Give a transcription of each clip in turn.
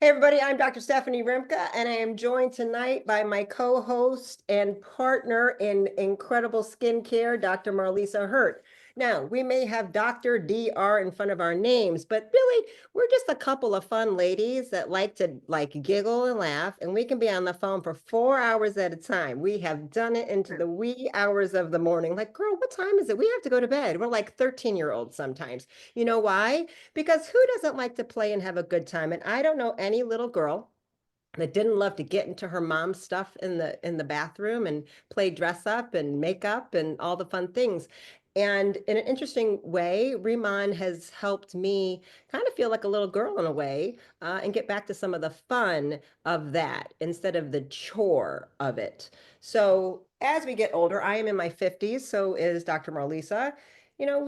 Hey everybody, I'm Dr. Stephanie Rimka, and I am joined tonight by my co-host and partner in incredible skincare, Dr. Marlisa Hurt. Now, we may have Dr. DR in front of our names, but really, we're just a couple of fun ladies that like to giggle and laugh, and we can be on the phone for 4 hours at a time. We have done it into the wee hours of the morning. Like, girl, what time is it? We have to go to bed. We're like 13-year-olds sometimes. You know why? Because who doesn't like to play and have a good time? And I don't know any little girl that didn't love to get into her mom's stuff in the bathroom and play dress up and makeup and all the fun things. And in an interesting way, Riemann has helped me kind of feel like a little girl in a way, and get back to some of the fun of that instead of the chore of it. So as we get older, I am in my 50s, so is Dr. Marlisa. You know,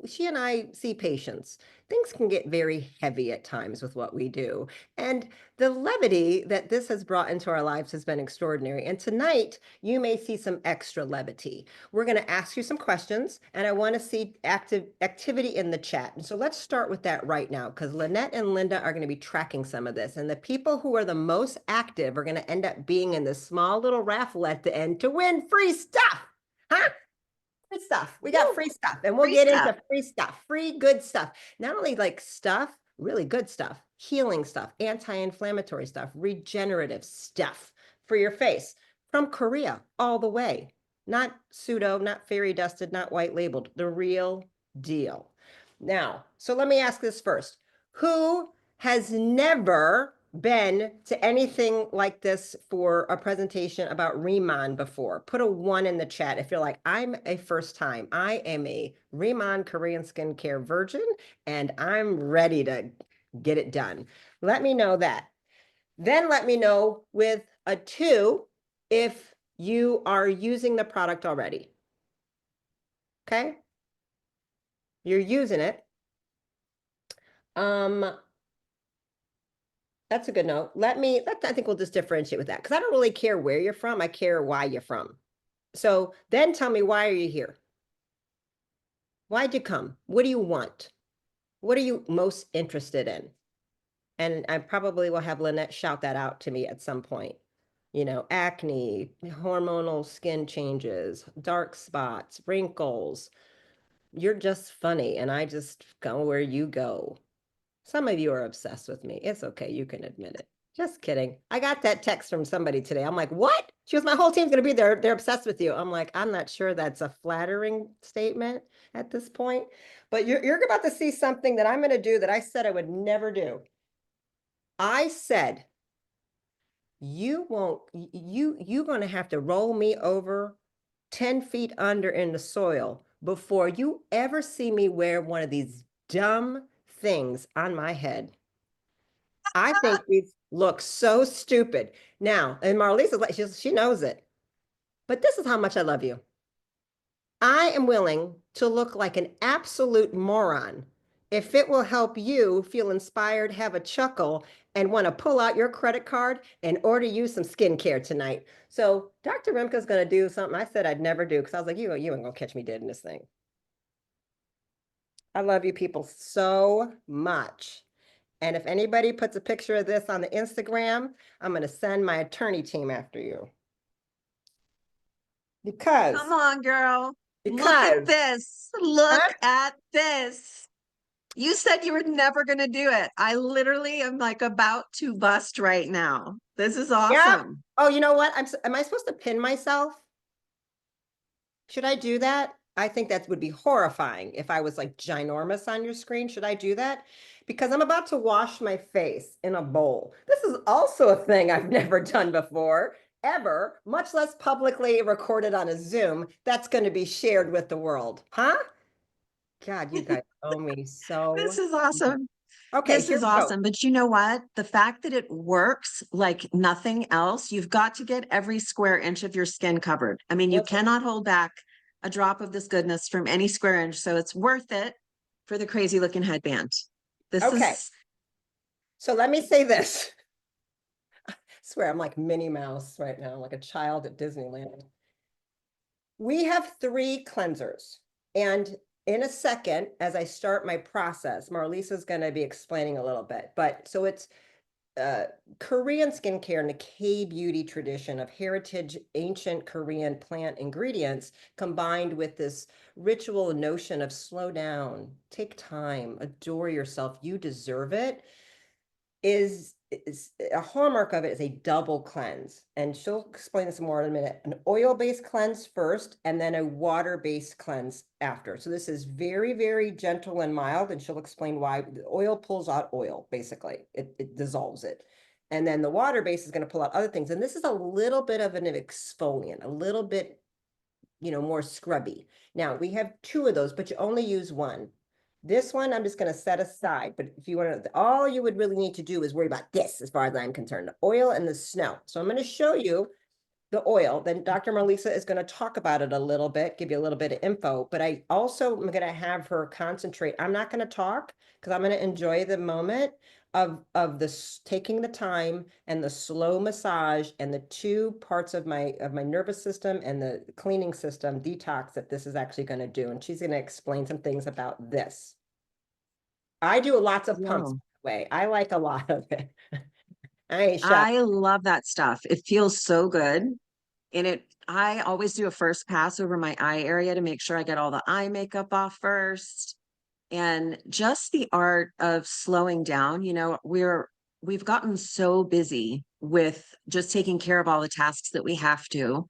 she and I see patients. Things can get very heavy at times with what we do. And the levity that this has brought into our lives has been extraordinary. And tonight, you may see some extra levity. We're going to ask you some questions, and I want to see activity in the chat. And so let's start with that right now, because Lynette and Linda are going to be tracking some of this. And the people who are the most active are going to end up being in this small little raffle at the end to win free stuff. Huh? Free stuff. We got free stuff, and we'll Free get stuff. into free stuff, free good stuff. Not only like stuff, really good stuff, healing stuff, anti-inflammatory stuff, regenerative stuff for your face from Korea all the way. Not pseudo, not fairy dusted, not white labeled, the real deal. Now, so let me ask this first. Who has never been to anything like this for a presentation about Riemann before? Put a 1 in the chat if you're like, I'm a first time. I am a Riemann Korean skincare virgin, and I'm ready to get it done. Let me know that. Then let me know with a 2 if you are using the product already. Okay? You're using it. That's a good note. I think we'll just differentiate with that because I don't really care where you're from. I care why you're from. So then tell me, why are you here? Why'd you come? What do you want? What are you most interested in? And I probably will have Lynette shout that out to me at some point. You know, acne, hormonal skin changes, dark spots, wrinkles. You're just funny, and I just go where you go. Some of you are obsessed with me. It's okay. You can admit it. Just kidding. I got that text from somebody today. I'm like, what? She goes, my whole team's going to be there. They're obsessed with you. I'm like, I'm not sure that's a flattering statement at this point. But you're about to see something that I'm going to do that I said I would never do. I said, you're going to have to roll me over 10 feet under in the soil before you ever see me wear one of these dumb things on my head. I think these look so stupid. Now, and Marlisa's like, she knows it. But this is how much I love you. I am willing to look like an absolute moron if it will help you feel inspired, have a chuckle, and want to pull out your credit card and order you some skincare tonight. So Dr. Rimka's going to do something I said I'd never do because I was like, you ain't going to catch me dead in this thing. I love you people so much. And if anybody puts a picture of this on the Instagram, I'm going to send my attorney team after you. Come on, girl. Look at Because, this. Look at this. You said you were never going to do it. I literally am like about to bust right now. This is awesome. yeah. Oh, you know what? Am I supposed to pin myself? Should I do that? I think that would be horrifying if I was like ginormous on your screen. Should I do that? Because I'm about to wash my face in a bowl. This is also a thing I've never done before, ever, much less publicly recorded on a Zoom that's going to be shared with the world. Huh? God, you guys owe me so. This is awesome. Okay, This here is we go. awesome. But you know what? The fact that it works like nothing else, you've got to get every square inch of your skin covered. I mean, you cannot hold back a drop of this goodness from any square inch. So it's worth it for the crazy looking headband. This Okay. is. So let me say this. I swear I'm like Minnie Mouse right now, like a child at Disneyland. We have 3 cleansers, and in a second, as I start my process, Marlisa's going to be explaining a little bit, but so it's Korean skincare and the K-beauty tradition of heritage ancient Korean plant ingredients combined with this ritual notion of slow down, take time, adore yourself, you deserve it, is a hallmark of it is a double cleanse. And she'll explain this more in a minute. An oil-based cleanse first, and then a water-based cleanse after. So this is very, very gentle and mild, and she'll explain why. The oil pulls out oil, basically. It dissolves it. And then the water base is going to pull out other things. And this is a little bit of an exfoliant, a little bit, more scrubby. Now, we have two of those, but you only use one. This one I'm just going to set aside, but if you want to, all you would really need to do is worry about this as far as I'm concerned, the oil and the snow. So I'm going to show you the oil. Then Dr. Marlisa is going to talk about it a little bit, give you a little bit of info, but I also am going to have her concentrate. I'm not going to talk because I'm going to enjoy the moment of this taking the time and the slow massage and the two parts of my nervous system and the cleaning system detox that this is actually going to do. And she's going to explain some things about this. I do lots of pumps, by the way. I like a lot of it. I ain't shy. I love that stuff. It feels so good. And I always do a first pass over my eye area to make sure I get all the eye makeup off first. And just the art of slowing down, we've gotten so busy with just taking care of all the tasks that we have to.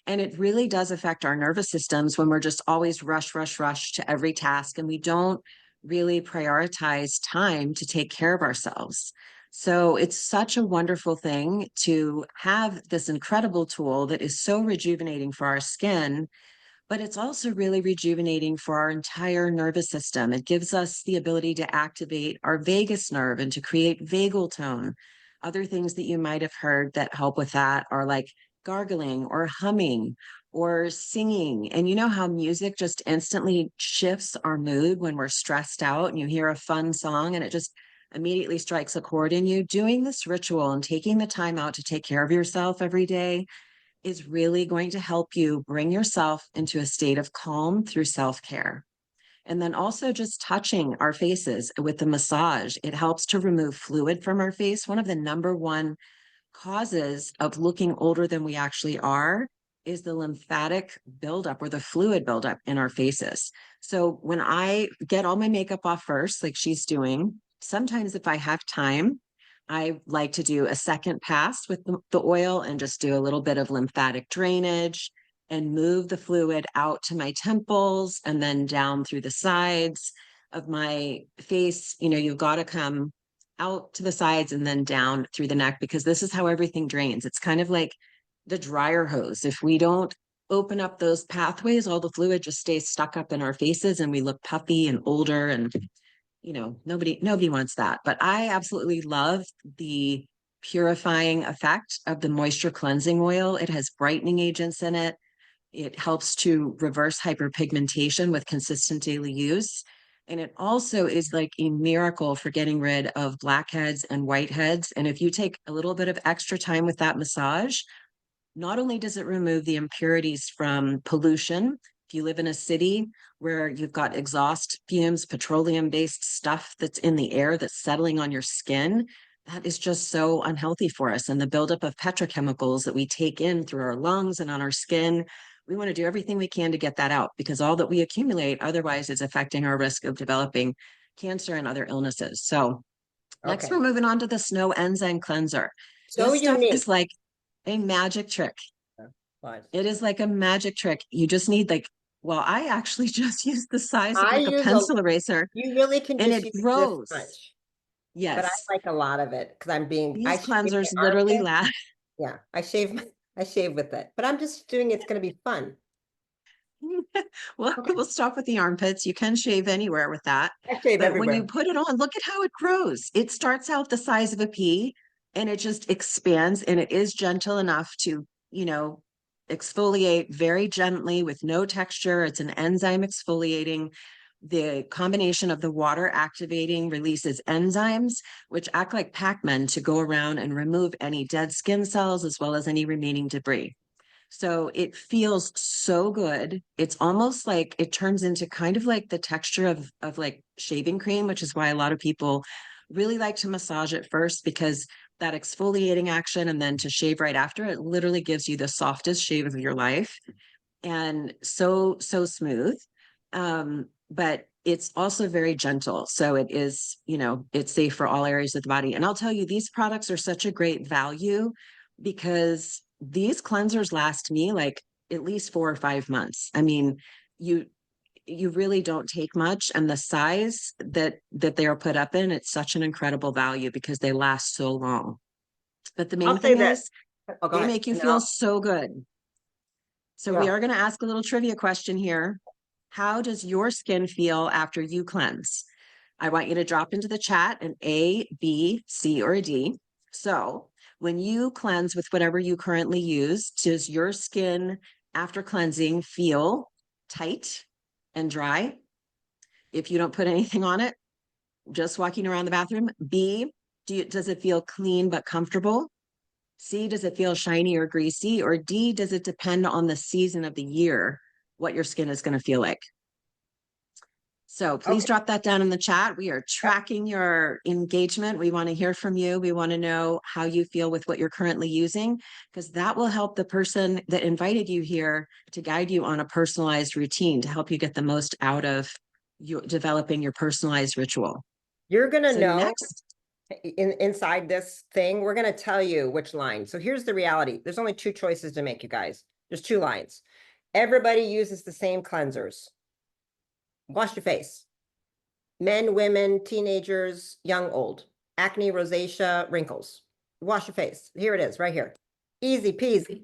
And it really does affect our nervous systems when we're just always rush, rush, rush to every task. And we don't really prioritize time to take care of ourselves. So it's such a wonderful thing to have this incredible tool that is so rejuvenating for our skin, but it's also really rejuvenating for our entire nervous system. It gives us the ability to activate our vagus nerve and to create vagal tone. Other things that you might have heard that help with that are like gargling or humming or singing. And you know how music just instantly shifts our mood when we're stressed out and you hear a fun song and it just immediately strikes a chord in you? Doing this ritual and taking the time out to take care of yourself every day is really going to help you bring yourself into a state of calm through self-care. And then also just touching our faces with the massage. It helps to remove fluid from our face. One of the number one causes of looking older than we actually are is the lymphatic buildup or the fluid buildup in our faces. So when I get all my makeup off first, like she's doing, sometimes if I have time, I like to do a second pass with the oil and just do a little bit of lymphatic drainage and move the fluid out to my temples and then down through the sides of my face. You've got to come out to the sides and then down through the neck because this is how everything drains. It's kind of like the dryer hose. If we don't open up those pathways, all the fluid just stays stuck up in our faces and we look puffy and older, and nobody wants that. But I absolutely love the purifying effect of the moisture cleansing oil. It has brightening agents in it. It helps to reverse hyperpigmentation with consistent daily use. And it also is like a miracle for getting rid of blackheads and whiteheads. And if you take a little bit of extra time with that massage, not only does it remove the impurities from pollution, if you live in a city where you've got exhaust fumes, petroleum-based stuff that's in the air that's settling on your skin, that is just so unhealthy for us. And the buildup of petrochemicals that we take in through our lungs and on our skin, we want to do everything we can to get that out because all that we accumulate otherwise is affecting our risk of developing cancer and other illnesses. So next, we're moving on to the snow enzyme cleanser. So this stuff unique. is like a magic trick. But It is like a magic trick. You just need I actually just use the size of I like a use pencil eraser you really can and just it use this grows. much, but I Yes. like a lot of it because I These shave cleansers my literally armpit. last. Yeah, I shave with it, but I'm just doing it's going to be fun. Well, Okay. we'll stop with the armpits. You can shave anywhere with that. I shave But when you everywhere. put it on, look at how it grows. It starts out the size of a pea and it just expands and it is gentle enough to, exfoliate very gently with no texture. It's an enzyme exfoliating. The combination of the water activating releases enzymes, which act like Pac-Man to go around and remove any dead skin cells as well as any remaining debris. So it feels so good. It's almost like it turns into kind of like the texture of like shaving cream, which is why a lot of people really like to massage it first, because that exfoliating action and then to shave right after, it literally gives you the softest shave of your life, and so smooth. But it's also very gentle. So it is, it's safe for all areas of the body. And I'll tell you, these products are such a great value because these cleansers last me like at least 4 or 5 months. I mean, you you really don't take much, and the size that they are put up in, it's such an incredible value because they last so long. But the main I'll say thing this. is Oh, go they ahead. make you feel No, so good. So we well, are going to ask a little trivia question here. How does your skin feel after you cleanse? I want you to drop into the chat an A, B, C, or a D. So when you cleanse with whatever you currently use, does your skin after cleansing feel tight and dry? If you don't put anything on it, just walking around the bathroom. B, does it feel clean but comfortable? C, does it feel shiny or greasy? Or D, does it depend on the season of the year, what your skin is going to feel like? So please okay. drop that down in the chat. We are tracking your engagement. We want to hear from you. We want to know how you feel with what you're currently using, because that will help the person that invited you here to guide you on a personalized routine to help you get the most out of you developing your personalized ritual. You're gonna So know next, inside this thing, we're gonna tell you which line. So here's the reality. There's only two choices to make, you guys. There's two lines. Everybody uses the same cleansers. Wash your face. Men, women, teenagers, young, old. Acne, rosacea, wrinkles. Wash your face. Here it is, right here. Easy peasy.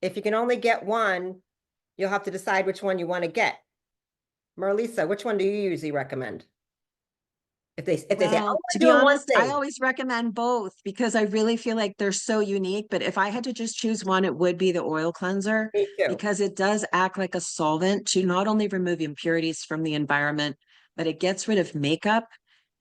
If you can only get one, you'll have to decide which one you want to get. Marlisa, which one do you usually recommend? If they say, oh, well, to we're be doing one honest, I thing. always recommend both because I really feel like they're so unique. But if I had to just choose one, it would be the oil cleanser Me too. because it does act like a solvent to not only remove impurities from the environment, but it gets rid of makeup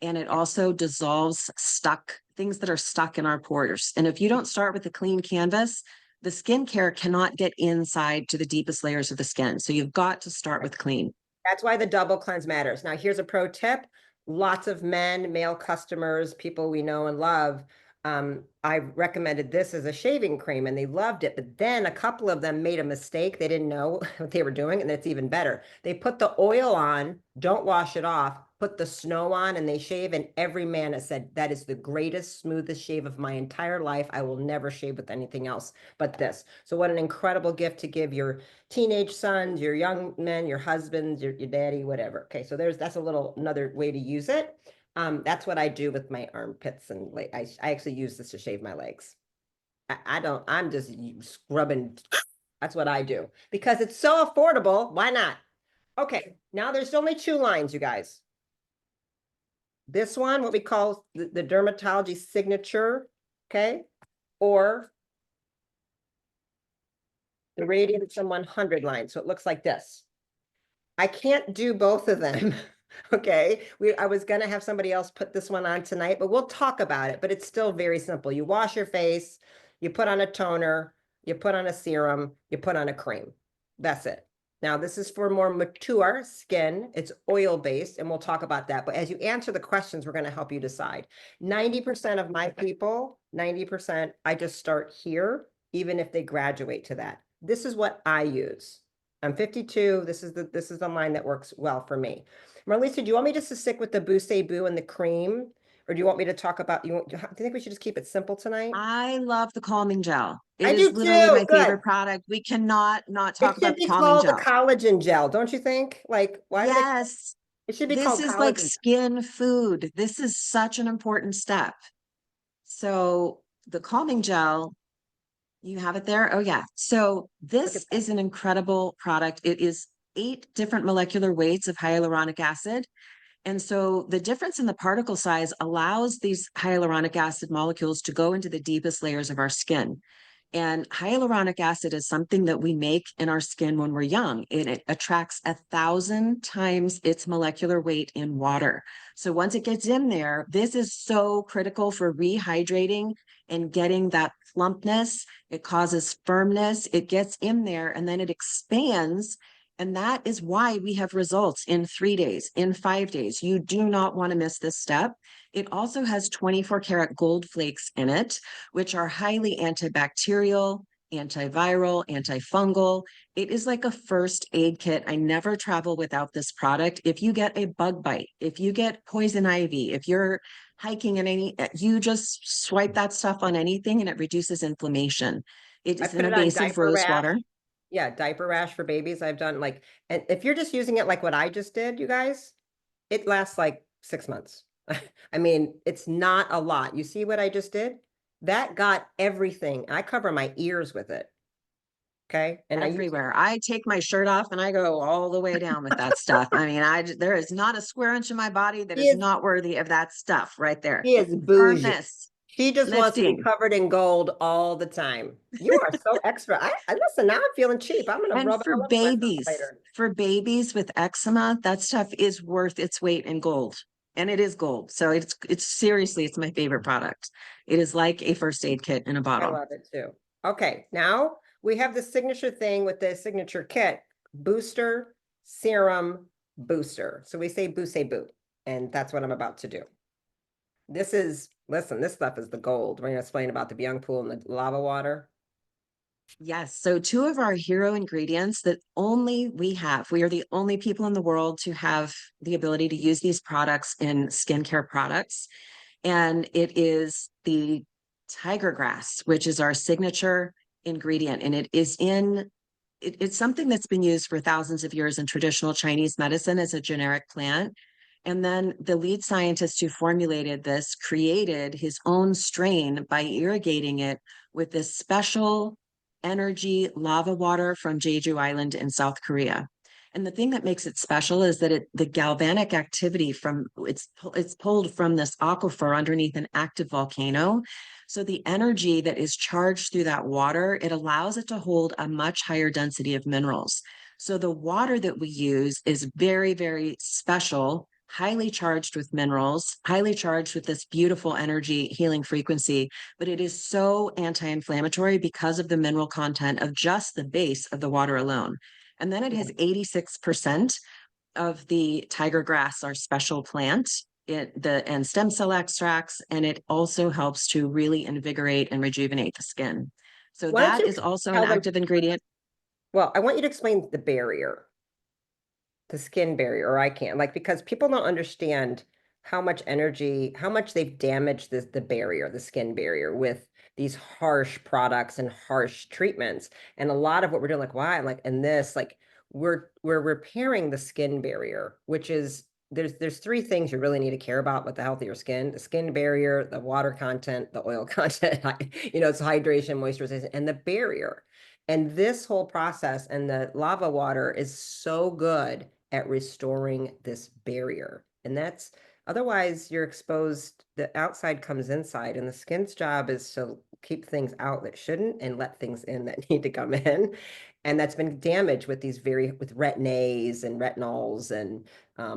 and it also dissolves stuck things that are stuck in our pores. And if you don't start with a clean canvas, the skincare cannot get inside to the deepest layers of the skin. So you've got to start with clean. That's why the double cleanse matters. Now, here's a pro tip. Lots of men, male customers, people we know and love. I recommended this as a shaving cream and they loved it. But then a couple of them made a mistake. They didn't know what they were doing, and it's even better. They put the oil on, don't wash it off, put the snow on, and they shave. And every man has said, that is the greatest, smoothest shave of my entire life. I will never shave with anything else but this. So, what an incredible gift to give your teenage sons, your young men, your husbands, your daddy, whatever. Okay, so that's a little another way to use it. That's what I do with my armpits and I actually use this to shave my legs. I don't, I'm just scrubbing. That's what I do because it's so affordable. Why not? Okay, now there's only two lines, you guys. This one, what we call the dermatology signature, okay, or the Radiance 100 line. So it looks like this. I can't do both of them. Okay, I was gonna have somebody else put this one on tonight, but we'll talk about it. But it's still very simple. You wash your face, you put on a toner, you put on a serum, you put on a cream. That's it. Now, this is for more mature skin. It's oil-based, and we'll talk about that. But as you answer the questions, we're going to help you decide. 90% of my people, 90%, I just start here, even if they graduate to that. This is what I use. I'm 52. This is the line that works well for me. Marlisa, do you want me just to stick with the Bousset Boo and the cream? Or do you want me to talk about, do you think we should just keep it simple tonight? I love the calming gel. It I do is literally too. my Good. favorite product. We cannot not It talk should about the be calming called the gel. collagen gel, don't you think? Like, why do they, Yes, it should be this called is like collagen. skin food. This is such an important step. So the calming gel, you have it there? Oh yeah. So Look at this that. is an incredible product. It is 8 different molecular weights of hyaluronic acid. And so the difference in the particle size allows these hyaluronic acid molecules to go into the deepest layers of our skin. And hyaluronic acid is something that we make in our skin when we're young. It attracts 1,000 times its molecular weight in water. So once it gets in there, this is so critical for rehydrating and getting that plumpness. It causes firmness. It gets in there and then it expands. And that is why we have results in 3 days, in 5 days. You do not want to miss this step. It also has 24 karat gold flakes in it, which are highly antibacterial, antiviral, antifungal. It is like a first aid kit. I never travel without this product. If you get a bug bite, if you get poison ivy, if you're hiking in any, you just swipe that stuff on anything and it reduces inflammation. It I is put an it on evasive diaper rose rash. water. Yeah, diaper rash for babies. I've done like, and if you're just using it like what I just did, you guys, it lasts like 6 months. I mean, it's not a lot. You see what I just did? That got everything. I cover my ears with it. Okay. And I use Everywhere. I take my shirt off and I go all the way down with that stuff. I mean, there is not a square inch of my body that she is is not worthy of that stuff right there. she is bougie. Firmness, She just wants to be lifting. covered in gold all the time. You are so extra. I listen, now I'm feeling cheap. I'm gonna And rub it all over myself later. for babies with eczema, that stuff is worth its weight in gold. And it is gold. So it's seriously, it's my favorite product. It is like a first aid kit in a I bottle. love it too. Okay, now we have the signature thing with the signature kit, booster, serum, booster. So we say boo, say boo. And that's what I'm about to do. This is, listen, this stuff is the gold. We're going to explain about the Byung pool and the lava water. Yes. So two of our hero ingredients that only we have, we are the only people in the world to have the ability to use these products in skincare products. And it is the tiger grass, which is our signature ingredient. And it's something that's been used for thousands of years in traditional Chinese medicine as a generic plant. And then the lead scientist who formulated this created his own strain by irrigating it with this special energy lava water from Jeju Island in South Korea. And the thing that makes it special is that the galvanic activity from it's pulled from this aquifer underneath an active volcano. So the energy that is charged through that water, it allows it to hold a much higher density of minerals. So the water that we use is very, very special, highly charged with minerals, highly charged with this beautiful energy healing frequency, but it is so anti-inflammatory because of the mineral content of just the base of the water alone. And then it has 86% of the tiger grass, our special plant, and stem cell extracts, and it also helps to really invigorate and rejuvenate the skin. So Why don't that you is also an tell them? active ingredient. Well, I want you to explain the barrier, the skin barrier, or I can't, like, because people don't understand how much energy, how much they've damaged the barrier, the skin barrier with these harsh products and harsh treatments. And a lot of what we're doing, like, why? Like, and this, like, we're repairing the skin barrier, which is there's three things you really need to care about with the health of your skin: the skin barrier, the water content, the oil content, it's hydration, moisturization, and the barrier. And this whole process and the lava water is so good at restoring this barrier. And that's otherwise you're exposed, the outside comes inside, and the skin's job is to keep things out that shouldn't and let things in that need to come in. And that's been damaged with with retin-A's and retinols and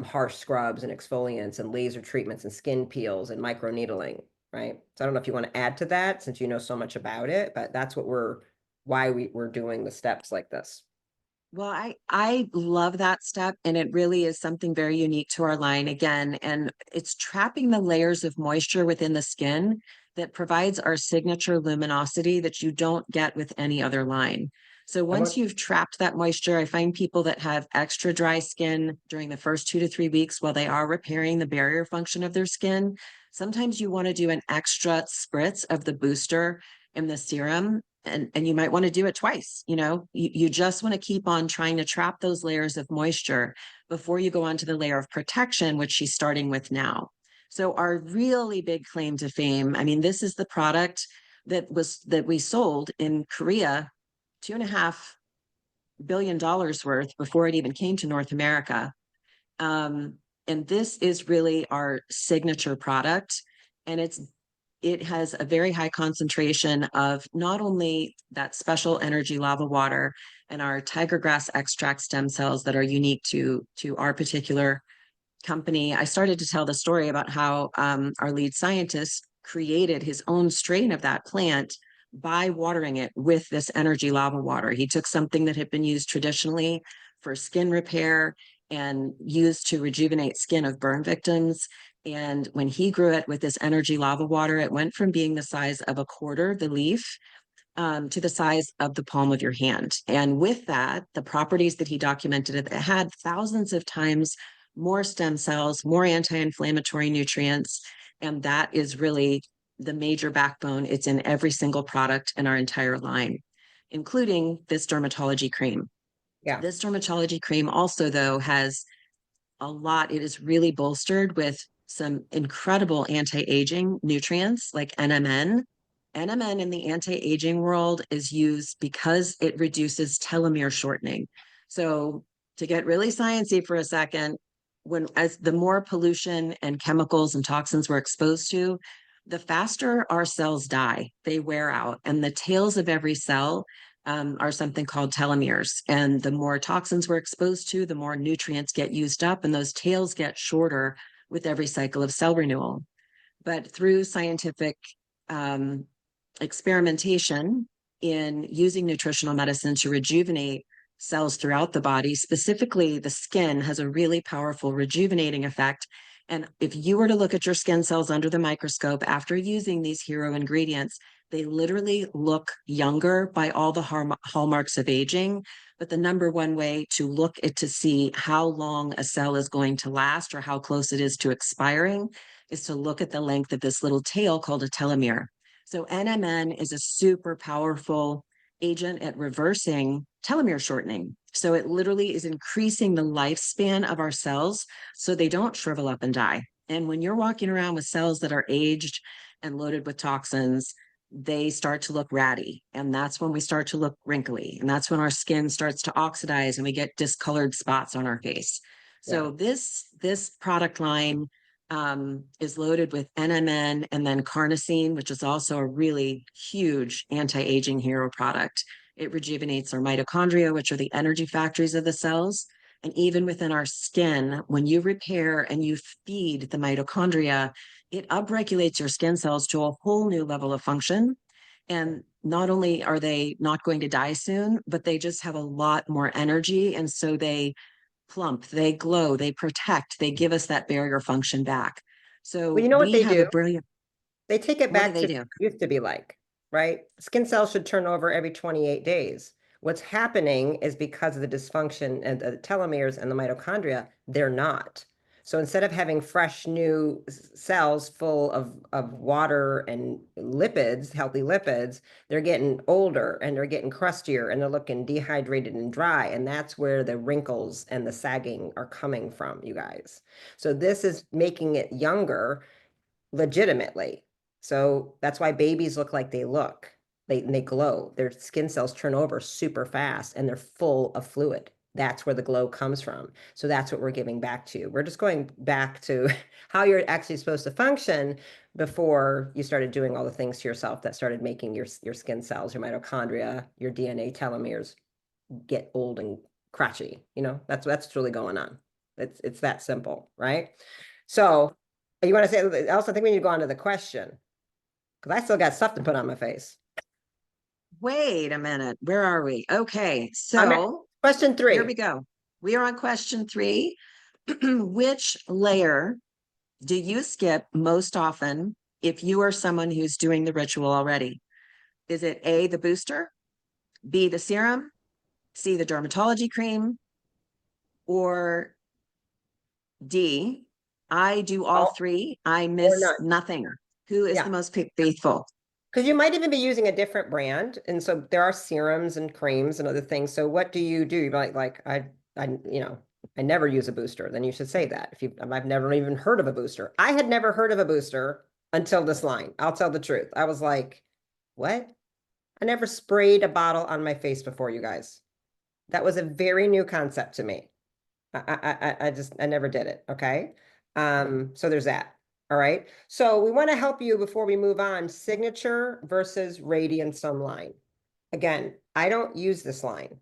harsh scrubs and exfoliants and laser treatments and skin peels and microneedling, right? So I don't know if you want to add to that since you know so much about it, but that's why we're doing the steps like this. Well, I love that step, and it really is something very unique to our line again. And it's trapping the layers of moisture within the skin that provides our signature luminosity that you don't get with any other line. So I once want, you've trapped that moisture, I find people that have extra dry skin during the first 2 to 3 weeks while they are repairing the barrier function of their skin. Sometimes you want to do an extra spritz of the booster in the serum, and you might want to do it twice. You just want to keep on trying to trap those layers of moisture before you go on to the layer of protection, which she's starting with now. So our really big claim to fame, I mean, this is the product that we sold in Korea, $2.5 billion worth before it even came to North America. And this is really our signature product, and it's it has a very high concentration of not only that special energy lava water and our tiger grass extract stem cells that are unique to our particular company. I started to tell the story about how our lead scientist created his own strain of that plant by watering it with this energy lava water. He took something that had been used traditionally for skin repair and used to rejuvenate skin of burn victims. And when he grew it with this energy lava water, it went from being the size of a quarter, the leaf, to the size of the palm of your hand. And with that, the properties that he documented, it had thousands of times more stem cells, more anti-inflammatory nutrients. And that is really the major backbone. It's in every single product in our entire line, including this dermatology cream. Yeah. This dermatology cream also, though, has a lot. It is really bolstered with some incredible anti-aging nutrients like NMN. NMN in the anti-aging world is used because it reduces telomere shortening. So to get really sciencey for a second, as the more pollution and chemicals and toxins we're exposed to, the faster our cells die, they wear out, and the tails of every cell are something called telomeres. And the more toxins we're exposed to, the more nutrients get used up, and those tails get shorter with every cycle of cell renewal. But through scientific experimentation in using nutritional medicine to rejuvenate cells throughout the body, specifically the skin has a really powerful rejuvenating effect. And if you were to look at your skin cells under the microscope after using these hero ingredients, they literally look younger by all the hallmarks of aging. But the number one way to look at to see how long a cell is going to last or how close it is to expiring is to look at the length of this little tail called a telomere. So NMN is a super powerful agent at reversing telomere shortening. So it literally is increasing the lifespan of our cells so they don't shrivel up and die. And when you're walking around with cells that are aged and loaded with toxins, they start to look ratty. And that's when we start to look wrinkly. And that's when our skin starts to oxidize and we get discolored spots on our face. So this product line is loaded with NMN and then carnosine, which is also a really huge anti-aging hero product. It rejuvenates our mitochondria, which are the energy factories of the cells. And even within our skin, when you repair and you feed the mitochondria, it upregulates your skin cells to a whole new level of function. And not only are they not going to die soon, but they just have a lot more energy. And so they plump, they glow, they protect, they give us that barrier function back. So Well, you know what we they have do? a brilliant, They take it what do back they to do? what it used to be like, right? Skin cells should turn over every 28 days. What's happening is because of the dysfunction and the telomeres and the mitochondria, they're not. So instead of having fresh new cells full of water and lipids, healthy lipids, they're getting older and they're getting crustier and they're looking dehydrated and dry. And that's where the wrinkles and the sagging are coming from, you guys. So this is making it younger legitimately. So that's why babies look like they look. They glow. Their skin cells turn over super fast and they're full of fluid. That's where the glow comes from. So that's what we're giving back to you. We're just going back to how you're actually supposed to function before you started doing all the things to yourself that started making your skin cells, your mitochondria, your DNA telomeres get old and crotchy. You know, that's what's really going on. It's that simple, right? So you want to say else? I think we need to go on to the question because I still got stuff to put on my face. Wait a minute, where are we? Okay, I'm at so question here 3. we go. We are on question 3. Which layer do you skip most often if you are someone who's doing the ritual already? Is it A, the booster, B, the serum, C, the dermatology cream, or D, I do all All 3, I or miss none. nothing? Who is the Yeah. most faithful? Because you might even be using a different brand. And so there are serums and creams and other things. So what do? You're like, I never use a booster. Then you should say that. I've never even heard of a booster. I had never heard of a booster until this line. I'll tell the truth. I was like, what? I never sprayed a bottle on my face before, you guys. That was a very new concept to me. I never did it. Okay. So there's that. All right. So we want to help you before we move on, signature versus radiance line. Again, I don't use this line.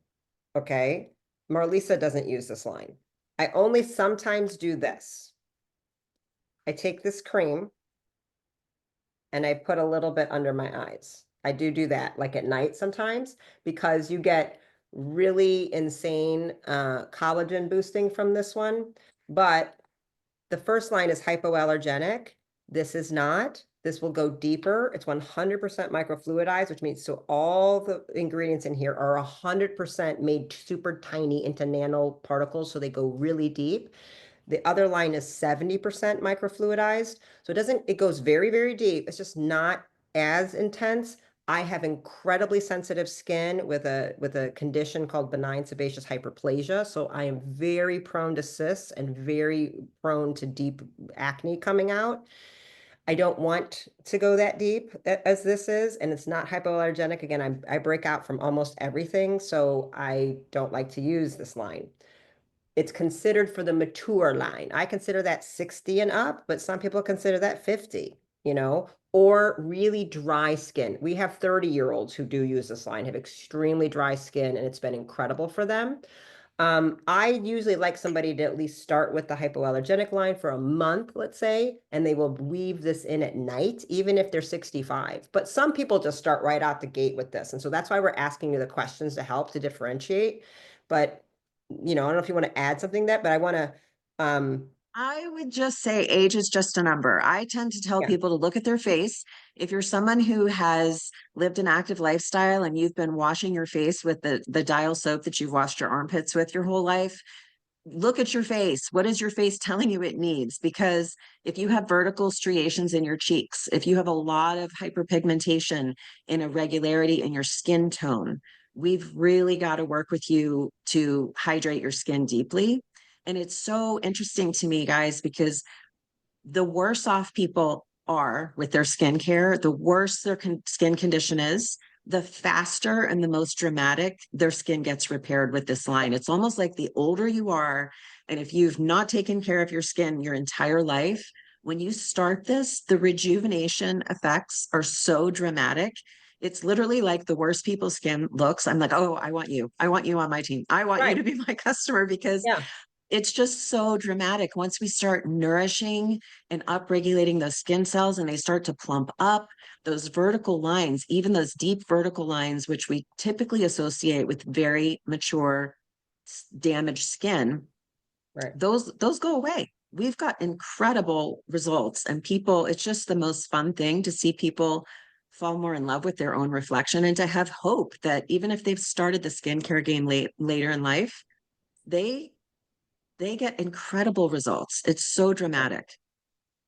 Okay. Marlisa doesn't use this line. I only sometimes do this. I take this cream and I put a little bit under my eyes. I do that like at night sometimes because you get really insane collagen boosting from this one. But the first line is hypoallergenic. This is not. This will go deeper. It's 100% microfluidized, which means so all the ingredients in here are 100% made super tiny into nanoparticles, so they go really deep. The other line is 70% microfluidized. So it goes very, very deep. It's just not as intense. I have incredibly sensitive skin with a condition called benign sebaceous hyperplasia. So I am very prone to cysts and very prone to deep acne coming out. I don't want to go that deep as this is, and it's not hypoallergenic. Again, I break out from almost everything, so I don't like to use this line. It's considered for the mature line. I consider that 60 and up, but some people consider that 50, or really dry skin. We have 30-year-olds who do use this line, have extremely dry skin, and it's been incredible for them. I usually like somebody to at least start with the hypoallergenic line for a month, let's say, and they will weave this in at night, even if they're 65. But some people just start right out the gate with this. And so that's why we're asking you the questions to help to differentiate. But, I don't know if you want to add something there, but I want to, I would just say age is just a number. I tend to tell yeah, people to look at their face. If you're someone who has lived an active lifestyle and you've been washing your face with the dial soap that you've washed your armpits with your whole life, look at your face. What is your face telling you it needs? Because if you have vertical striations in your cheeks, if you have a lot of hyperpigmentation, irregularity in your skin tone, we've really got to work with you to hydrate your skin deeply. And it's so interesting to me, guys, because the worse off people are with their skincare, the worse their skin condition is, the faster and the most dramatic their skin gets repaired with this line. It's almost like the older you are, and if you've not taken care of your skin your entire life, when you start this, the rejuvenation effects are so dramatic. It's literally like the worst people's skin looks. I'm like, oh, I want you. I want you on my team. I want you right. to be my customer because Yeah. it's just so dramatic. Once we start nourishing and upregulating those skin cells and they start to plump up, those vertical lines, even those deep vertical lines, which we typically associate with very mature damaged skin, Right. those go away. We've got incredible results, and people, it's just the most fun thing to see people fall more in love with their own reflection and to have hope that even if they've started the skincare game later in life, they get incredible results. It's so dramatic.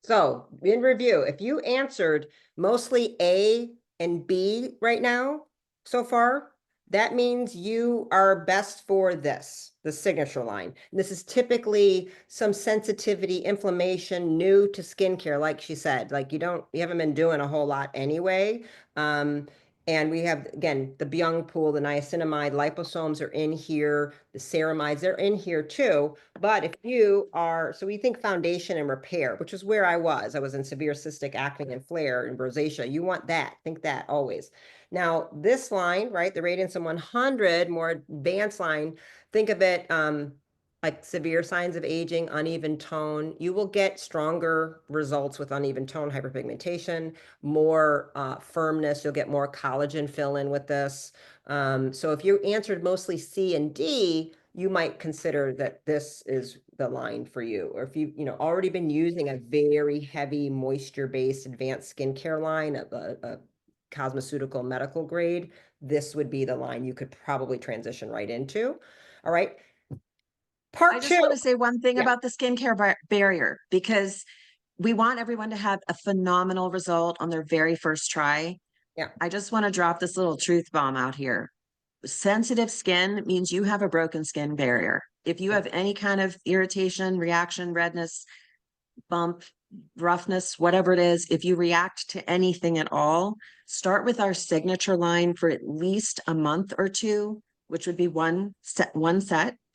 So in review, if you answered mostly A and B right now so far, that means you are best for this, the signature line. And this is typically some sensitivity, inflammation, new to skincare, like she said. Like you haven't been doing a whole lot anyway. And we have, again, the Byung pool, the niacinamide, liposomes are in here, the ceramides, they're in here too. But if you are, so we think foundation and repair, which is where I was. I was in severe cystic acne and flare and rosacea. You want that, think that always. Now, this line, right, the Radiance 100, more advanced line, think of it like severe signs of aging, uneven tone. You will get stronger results with uneven tone, hyperpigmentation, more firmness. You'll get more collagen fill in with this. So if you answered mostly C and D, you might consider that this is the line for you. Or if you've already been using a very heavy moisture-based advanced skincare line, a cosmeceutical medical grade, this would be the line you could probably transition right into. All right. I Part just two. want to say one thing Yeah. about the skincare barrier because we want everyone to have a phenomenal result on their very first try. Yeah. I just want to drop this little truth bomb out here. Sensitive skin means you have a broken skin barrier. If you have any kind of irritation, reaction, redness, bump, roughness, whatever it is, if you react to anything at all, start with our signature line for at least a month or two, which would be one set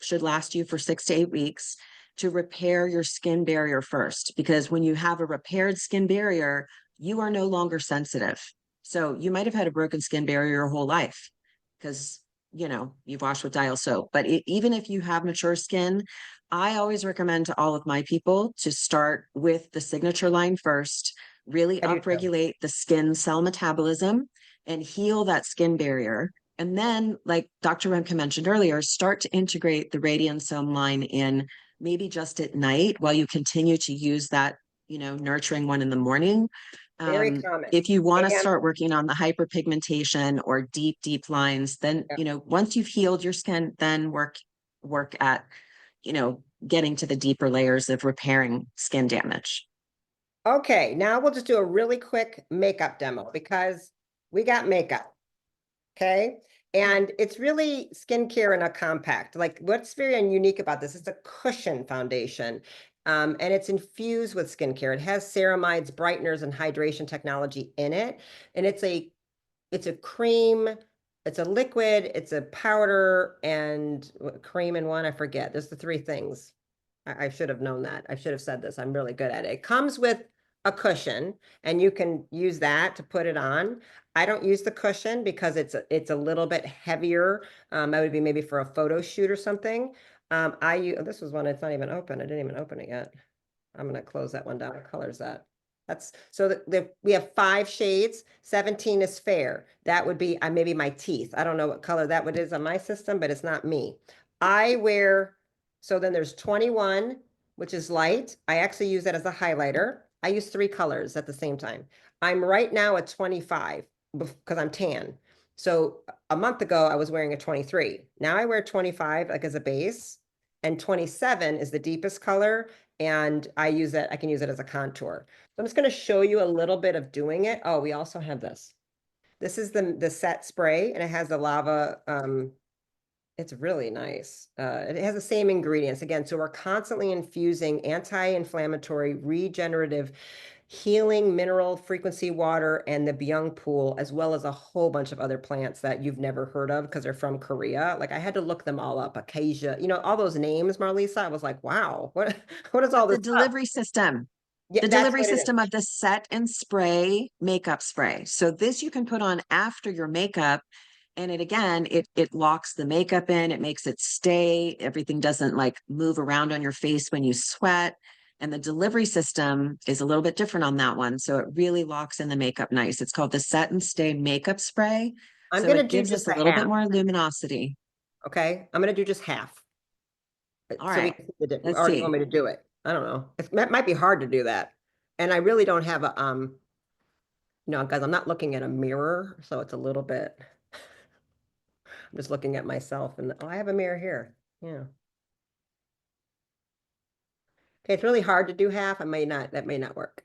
should last you for 6 to 8 weeks. to repair your skin barrier first, because when you have a repaired skin barrier, you are no longer sensitive. So you might have had a broken skin barrier your whole life because, you've washed with dial soap. But even if you have mature skin, I always recommend to all of my people to start with the signature line first, really I do too. upregulate the skin cell metabolism and heal that skin barrier. And then, like Dr. Remke mentioned earlier, start to integrate the Radianzome line in maybe just at night while you continue to use that, nurturing one in the morning. Very common. If you want to And start working on the hyperpigmentation or deep lines, then, once you've healed your skin, then work at, getting to the deeper layers of repairing skin damage. okay, now we'll just do a really quick makeup demo because we got makeup. Okay. And it's really skincare in a compact. Like what's very unique about this is a cushion foundation. And it's infused with skincare. It has ceramides, brighteners, and hydration technology in it. And it's a cream, it's a liquid, it's a powder, and cream in one. I forget. There's the three things. I should have known that. I should have said this. I'm really good at it. It comes with a cushion and you can use that to put it on. I don't use the cushion because it's a little bit heavier. That would be maybe for a photo shoot or something. I use this was one, it's not even open. I didn't even open it yet. I'm gonna close that one down. What color is that? That's so we have 5 shades. 17 is fair. That would be maybe my teeth. I don't know what color that would is on my system, but it's not me. I wear so then there's 21, which is light. I actually use that as a highlighter. I use 3 colors at the same time. I'm right now at 25 because I'm tan. So a month ago I was wearing a 23. Now I wear 25 like as a base, and 27 is the deepest color, and I can use it as a contour. So I'm just going to show you a little bit of doing it. Oh, we also have this. This is the set spray, and it has the lava. It's really nice. It has the same ingredients again. So we're constantly infusing anti-inflammatory, regenerative, healing mineral frequency water and the Byung pool, as well as a whole bunch of other plants that you've never heard of because they're from Korea. Like I had to look them all up. Acacia, all those names, Marlisa. I was like, wow, what is all But this the stuff? delivery system, Yeah, the that's delivery what it is. system of the set and spray makeup spray. So this you can put on after your makeup, and it locks the makeup in, it makes it stay, everything doesn't like move around on your face when you sweat. And the delivery system is a little bit different on that one. So it really locks in the makeup nice. It's called the Set and Stay Makeup Spray. I'm So gonna it do gives us just a a little bit half. more luminosity. Okay, I'm gonna do just half. All So we right, can see the let's or do you want see. me to do it? I don't know. It might be hard to do that. And I really don't have a no, guys, I'm not looking at a mirror, so it's a little bit. I'm just looking at myself and I have a mirror here. Yeah. Okay, it's really hard to do half. That may not work,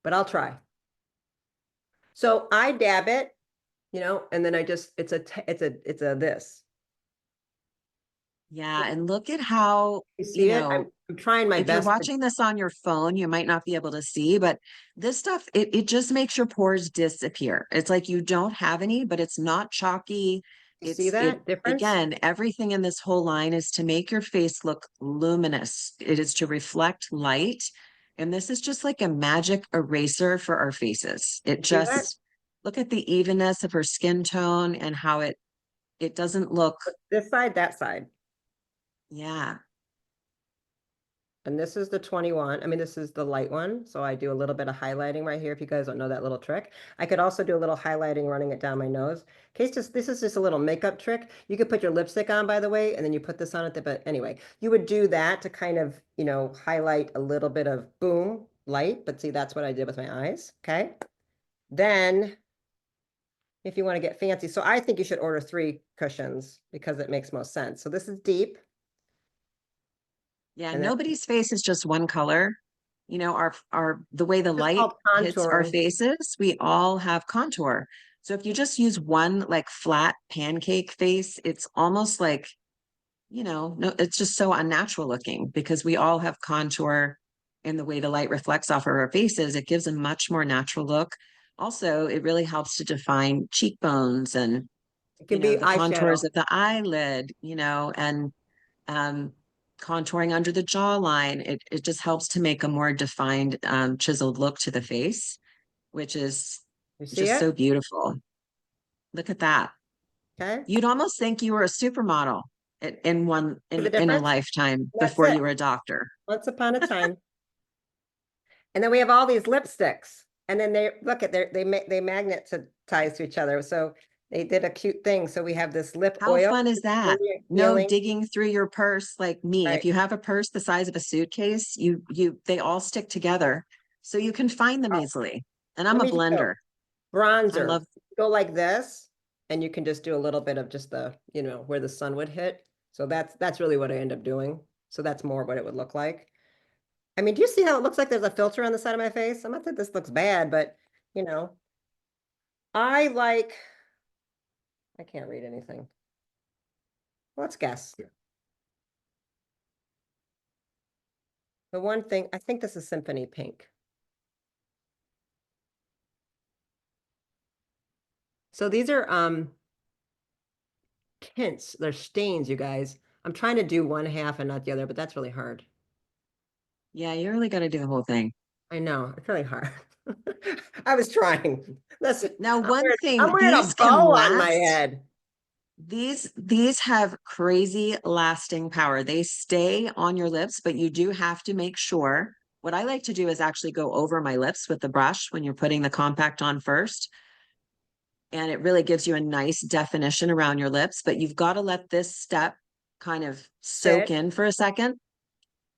but I'll try. So I dab it, and then I just it's a this. Yeah, and look at how, You see it? I'm trying my if you're best to watching this on your phone, you might not be able to see, but this stuff, it just makes your pores disappear. It's like you don't have any, but it's not chalky. see It that difference. again, everything in this whole line is to make your face look luminous. It is to reflect light. And this is just like a magic eraser for our faces. It You see that? just look at the evenness of her skin tone and how it doesn't look, This side, that side. yeah. And this is the 21. I mean, this is the light one. So I do a little bit of highlighting right here if you guys don't know that little trick. I could also do a little highlighting running it down my nose. This is just a little makeup trick. You could put your lipstick on, by the way, and then you put this on it. But anyway, you would do that to kind of, highlight a little bit of boom light. But see, that's what I did with my eyes. Okay. Then if you want to get fancy, so I think you should order 3 cushions because it makes most sense. So this is deep. Yeah, And then nobody's face is just one color. Our the way the it's light called hits our contouring. faces, we all have contour. So if you just use one like flat pancake face, it's almost like, no, it's just so unnatural looking because we all have contour in the way the light reflects off of our faces. It gives a much more natural look. Also, it really helps to define cheekbones and, It can be the contours eyeshadow. of the eyelid, and um contouring under the jawline. It just helps to make a more defined, chiseled look to the face, which is You see just so it? beautiful. Look at that. Okay. You'd almost think you were a supermodel in one See the in a difference? lifetime That's before it. you were a doctor. Once upon a time. And then we have all these lipsticks. And then they look at they magnetize to each other. So they did a cute thing. So we have this lip How oil. fun is that? No Feeling. digging through your purse like me. Right. If you have a purse the size of a suitcase, they all stick together so you can find them Oh, easily. And I'm let a me show. blender. I Bronzer. love, Go like this, and you can just do a little bit of just the, where the sun would hit. So that's really what I end up doing. So that's more what it would look like. I mean, do you see how it looks like there's a filter on the side of my face? I'm not that this looks bad, but you know, I like, I can't read anything. Let's guess. The one thing, I think this is Symphony Pink. So these are tints, they're stains, you guys. I'm trying to do one half and not the other, but that's really hard. yeah, you really got to do the whole thing. I know, it's really hard. I was trying. Listen, Now, one I'm thing, wearing a these can bow on my last. head. These have crazy lasting power. They stay on your lips, but you do have to make sure. What I like to do is actually go over my lips with the brush when you're putting the compact on first. And it really gives you a nice definition around your lips, but you've got to let this step kind of soak Sit. in for a second,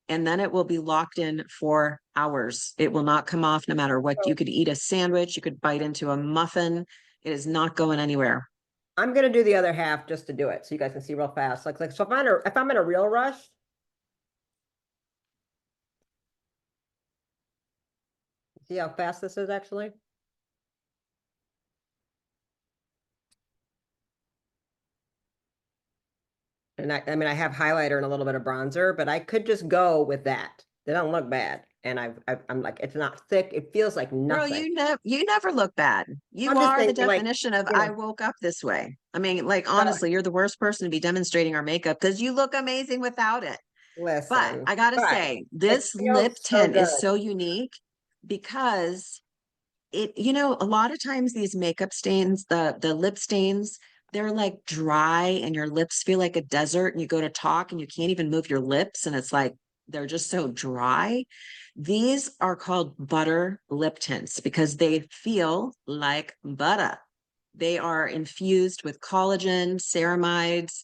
and then it will be locked in for hours. It will not come off no matter what. So You could eat a sandwich, you could bite into a muffin. It is not going anywhere. I'm gonna do the other half just to do it, so you guys can see real fast. Like so if I'm in a real rush, see how fast this is actually? And I mean, I have highlighter and a little bit of bronzer, but I could just go with that. They don't look bad. And I'm like, it's not thick. It feels like Girl, nothing. you never look bad. You I'm just are the thinking like, definition of you I know, woke up this way. I mean, like so honestly, you're the worst person to be demonstrating our makeup because you look amazing without it. But listen, I gotta but say, it this lip feels so tint is good. so unique because a lot of times these makeup stains, the lip stains, they're like dry and your lips feel like a desert and you go to talk and you can't even move your lips and it's like they're just so dry. These are called butter lip tints because they feel like butter. They are infused with collagen, ceramides,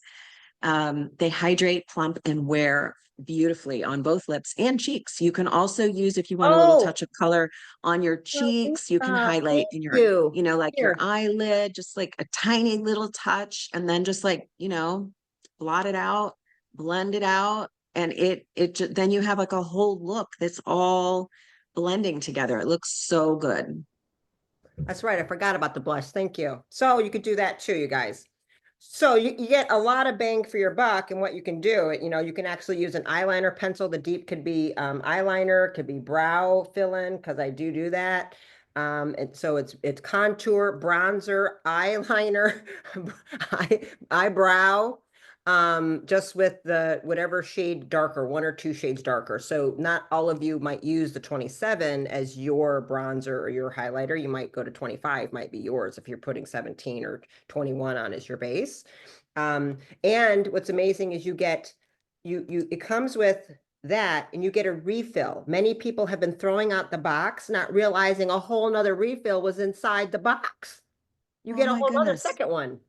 they hydrate, plump, and wear beautifully on both lips and cheeks. You can also use, if you want a little Oh, touch of color on your cheeks, you can highlight thank in your, you. like your Here, eyelid, just like a tiny little touch, and then just like, blot it out, blend it out. And then you have like a whole look that's all blending together. It looks so good. that's right. I forgot about the blush. Thank you. So you could do that too, you guys. So you get a lot of bang for your buck, and what you can do, you can actually use an eyeliner pencil. The deep could be eyeliner, could be brow fill-in, because I do that. And so it's contour, bronzer, eyeliner, eyebrow, just with the whatever shade darker, one or two shades darker. So not all of you might use the 27 as your bronzer or your highlighter. You might go to 25, might be yours if you're putting 17 or 21 on as your base. And what's amazing is it comes with that and you get a refill. Many people have been throwing out the box, not realizing a whole nother refill was inside the box. You Oh get a my whole nother goodness. second one.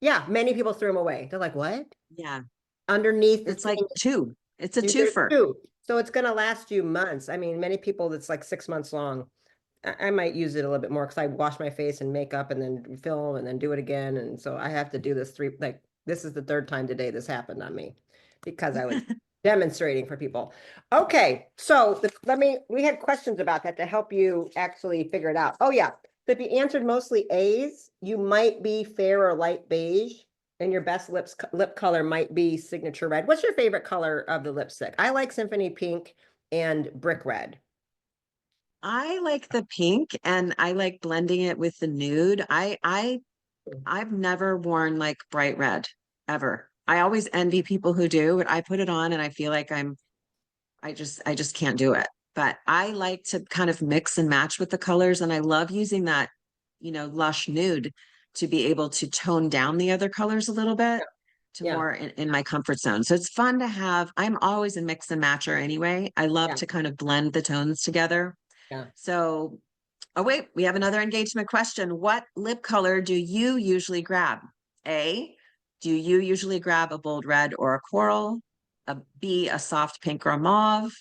Yeah, many people threw them away. They're like, what? Yeah. Underneath the It's like thing, two. It's a there's twofer. two. So it's going to last you months. I mean, many people, it's like 6 months long. I might use it a little bit more because I wash my face and makeup and then film and then do it again. And so I have to do this this is the third time today this happened on me because I was demonstrating for people. Okay, so we had questions about that to help you actually figure it out. Oh yeah, so if you answered mostly A's, you might be fair or light beige and your best lip color might be signature red. What's your favorite color of the lipstick? I like Symphony Pink and Brick Red. I like the pink and I like blending it with the nude. I've never worn like bright red ever. I always envy people who do, but I put it on and I feel like I just can't do it. But I like to kind of mix and match with the colors. And I love using that, lush nude to be able to tone down the other colors a little bit to Yeah. more in my comfort zone. So it's fun to have. I'm always a mix and matcher anyway. I love Yeah. to kind of blend the tones together. Yeah. So, oh wait, we have another engagement question. What lip color do you usually grab? A, do you usually grab a bold red or a coral? A B, a soft pink or a mauve?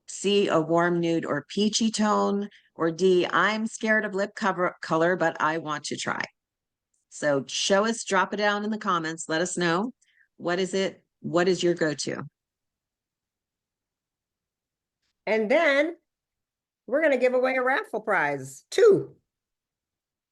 C, a warm nude or peachy tone? Or D, I'm scared of lip cover color, but I want to try. So show us, drop it down in the comments. Let us know. What is it? What is your go-to? And then we're going to give away a raffle prize, 2,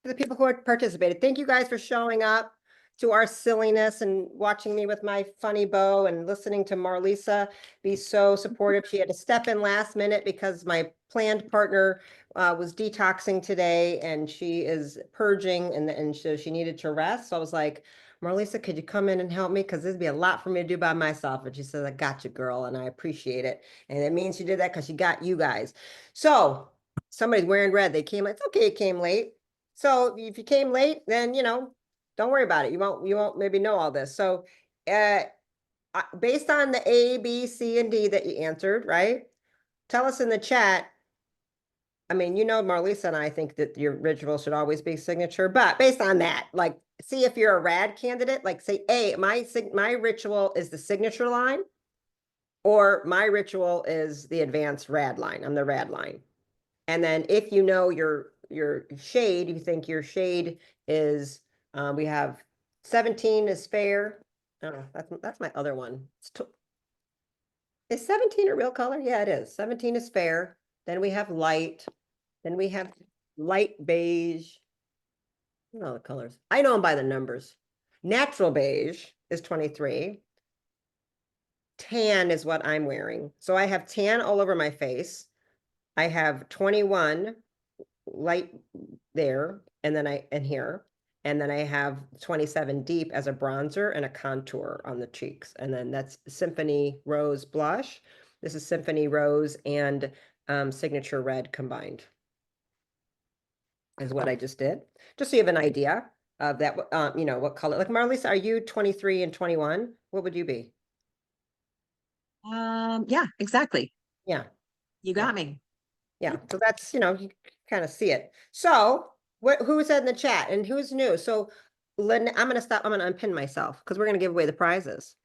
for the people who participated. Thank you guys for showing up to our silliness and watching me with my funny bow and listening to Marlisa be so supportive. She had to step in last minute because my planned partner was detoxing today and she is purging and so she needed to rest. So I was like, Marlisa, could you come in and help me? Because there'd be a lot for me to do by myself. And she says, I got you, girl. And I appreciate it. And it means she did that because she got you guys. So somebody's wearing red. They came late. It's okay, it came late. So if you came late, then, don't worry about it. You won't maybe know all this. So based on the A, B, C, and D that you answered, right? Tell us in the chat. I mean, Marlisa and I think that your ritual should always be signature, but based on that, like, see if you're a rad candidate, like say, A, my ritual is the signature line, or my ritual is the advanced rad line. I'm the rad line. And then if you know your shade, you think your shade is, we have 17 is fair. Oh, that's my other one. Is 17 a real color? Yeah, it is. 17 is fair. Then we have light. Then we have light beige. I know the colors. I know them by the numbers. Natural beige is 23. Tan is what I'm wearing. So I have tan all over my face. I have 21 light there, and then and here, and then I have 27 deep as a bronzer and a contour on the cheeks, and then that's Symphony Rose blush. This is Symphony Rose and Signature Red combined is what I just did, just so you have an idea of that. What color. Like Marlisa, are you 23 and 21? What would you be? Yeah, exactly. Yeah. You got me. Yeah, so that's, you kind of see it. So who said in the chat and who's new? So Lynn, I'm going to unpin myself because we're going to give away the prizes.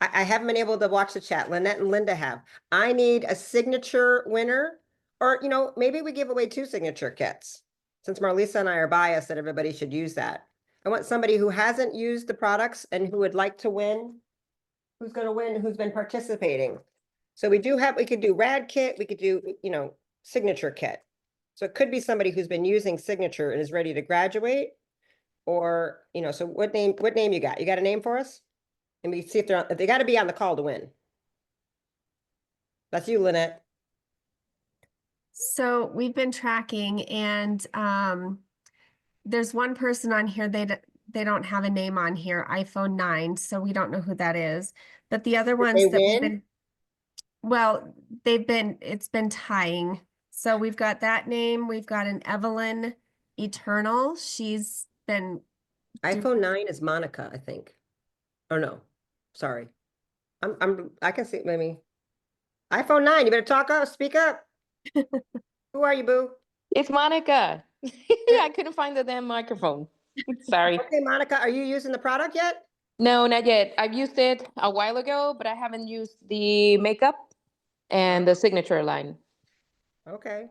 I haven't been able to watch the chat. Lynette and Linda have. I need a signature winner, or, maybe we give away 2 signature kits. Since Marlisa and I are biased that everybody should use that. I want somebody who hasn't used the products and who would like to win, who's going to win, who's been participating. So we could do rad kit, we could do, signature kit. So it could be somebody who's been using signature and is ready to graduate. Or, so what name you got? You got a name for us? And we see if they got to be on the call to win. That's you, Lynette. So we've been tracking, and there's one person on here, they don't have a name on here, iPhone 9, so we don't know who that is. But the other ones that we've been, well, it's been tying. So we've got that name, we've got an Evelyn Eternal. She's been iPhone 9 is Monica, I think. Oh no, sorry. I can see maybe. iPhone 9, you better talk up, speak up. Who are you, boo? It's Monica. I couldn't find the damn microphone. Sorry. Okay, Monica, are you using the product yet? No, not yet. I've used it a while ago, but I haven't used the makeup and the signature line. Okay.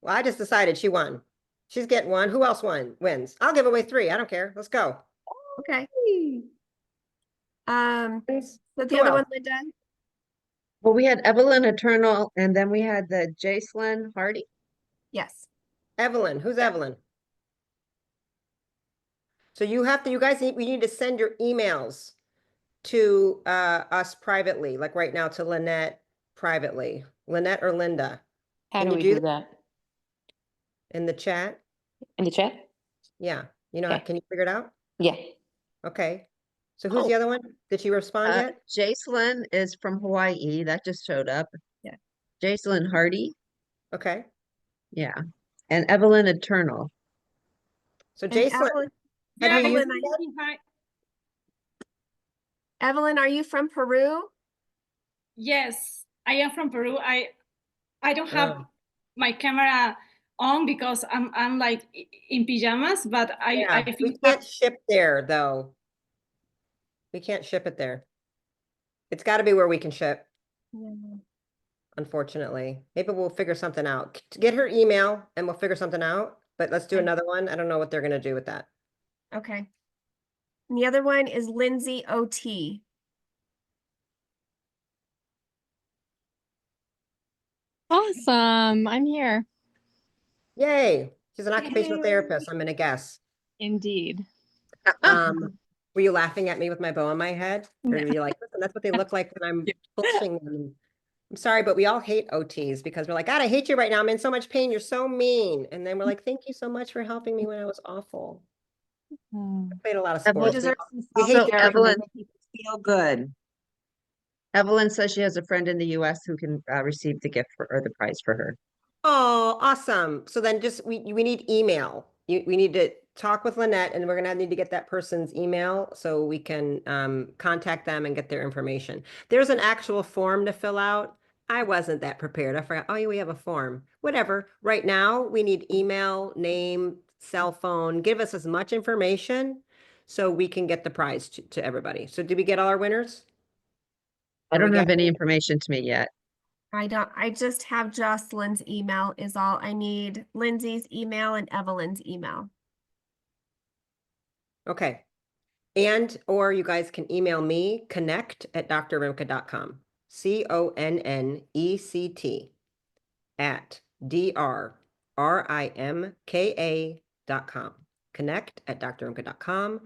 Well, I just decided she won. She's getting one. Who else wins? I'll give away 3. I don't care. Let's go. okay. So the Who other one, else? Linda? Well, we had Evelyn Eternal, and then we had the Jacelyn Hardy. Yes. Evelyn. Who's Evelyn? So you guys we need to send your emails to us privately, like right now to Lynette privately. Lynette or Linda? How Can do you we do do that that? in the chat? In the chat? Yeah. Okay. Can you figure it out? Yeah. Okay. So who's Oh. the other one? Did she respond yet? Jacelyn is from Hawaii. That just showed up. Yeah. Jacelyn Hardy. Okay. Yeah. And Evelyn Eternal. So And Jason, Evelyn, have you used Evelyn, it? Hi. Evelyn, are you from Peru? Yes, I am from Peru. I don't have Oh, my camera on because I'm like in pajamas, but yeah, I we feel can't ship there though. We can't ship it there. It's got to be where we can ship, Yeah. unfortunately. Maybe we'll figure something out. Get her email and we'll figure something out. But let's do I- another one. I don't know what they're gonna do with that. Okay. And the other one is Lindsay OT. Awesome. I'm here. Yay. She's an occupational Yay. therapist, I'm gonna guess. Indeed. Were you laughing at me with my bow on my head? Or No. were you like, listen, that's what they look like when I'm pushing them? I'm sorry, but we all hate OTs because we're like, God, I hate you right now. I'm in so much pain. You're so mean. And then we're like, thank you so much for helping me when I was awful. Oh. I played a lot of Evelyn- sports. They deserve We hate So to Evelyn, make people feel good. Evelyn says she has a friend in the US who can receive the gift or the prize for her. Oh, awesome. So then just we need email. We need to talk with Lynette and we're gonna need to get that person's email so we can contact them and get their information. There's an actual form to fill out. I wasn't that prepared. I forgot. Oh, yeah, we have a form. Whatever. Right now, we need email, name, cell phone. Give us as much information so we can get the prize to everybody. So did we get all our winners? I Are we don't have any getting- information to me yet. I just have Jocelyn's email is all I need. Lindsay's email and Evelyn's email. Okay. And, or you guys can email me, connect@drrimka.com. CONNECT at DRRIMKA.com. Connect@drrimka.com.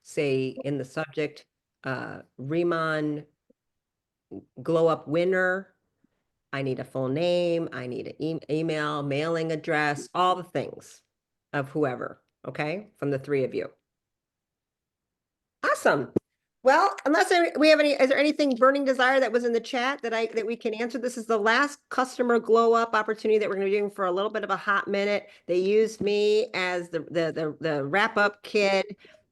Say in the subject, Riemann Glow Up winner. I need a full name. I need an email, mailing address, all the things of whoever. Okay. From the three of you. Awesome. Well, we have any, is there anything burning desire that was in the chat that we can answer? This is the last customer glow up opportunity that we're going to be doing for a little bit of a hot minute. They used me as the wrap up kid.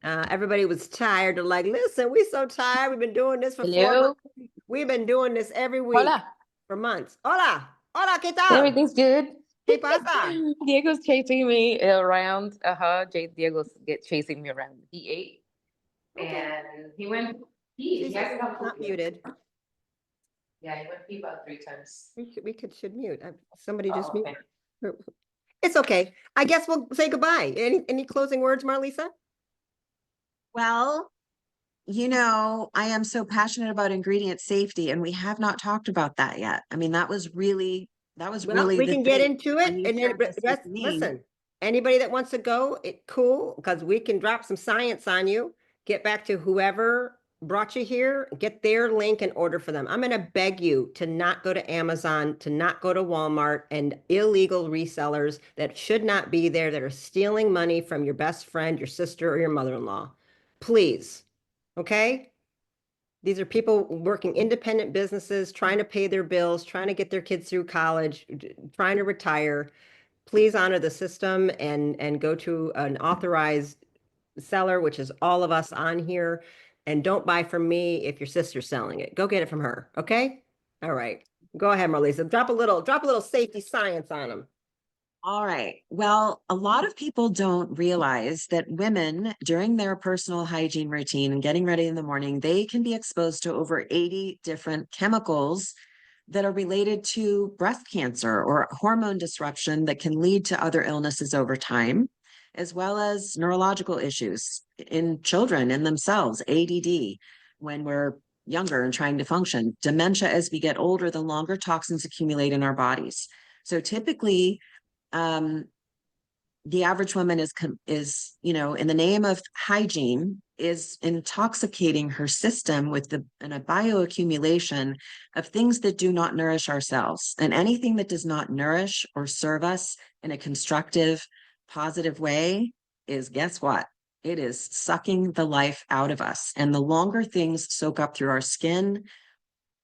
Everybody was tired. They're like, listen, we so tired. We've been doing this for 4 Hello. months. We've been doing this every week Hola. for months. Hola. Hola, ¿qué tal? Everything's good. ¿Qué pasa? Diego's chasing me around. Diego's chasing me around. He ate. Okay. And he went pee. He's He hasn't got not food yet. muted. Yeah, he went pee about 3 times. Should mute. Somebody just Oh, mute. okay. It's okay. I guess we'll say goodbye. Any closing words, Marlisa? Well, I am so passionate about ingredient safety and we have not talked about that yet. I mean, that was really Well, the we can get thing into when it you and then shared this with me. listen, anybody that wants to go, cool, because we can drop some science on you. Get back to whoever brought you here, get their link and order for them. I'm going to beg you to not go to Amazon, to not go to Walmart and illegal resellers that should not be there, that are stealing money from your best friend, your sister, or your mother-in-law. Please. Okay? These are people working independent businesses, trying to pay their bills, trying to get their kids through college, trying to retire. Please honor the system and go to an authorized seller, which is all of us on here. And don't buy from me if your sister's selling it. Go get it from her. Okay? All right. Go ahead, Marlisa. Drop a little safety science on them. All right. Well, a lot of people don't realize that women during their personal hygiene routine and getting ready in the morning, they can be exposed to over 80 different chemicals that are related to breast cancer or hormone disruption that can lead to other illnesses over time, as well as neurological issues in children in themselves, ADD, when we're younger and trying to function, dementia as we get older, the longer toxins accumulate in our bodies. So typically, the average woman is, in the name of hygiene, is intoxicating her system with a bioaccumulation of things that do not nourish ourselves. And anything that does not nourish or serve us in a constructive, positive way is, guess what? It is sucking the life out of us. And the longer things soak up through our skin,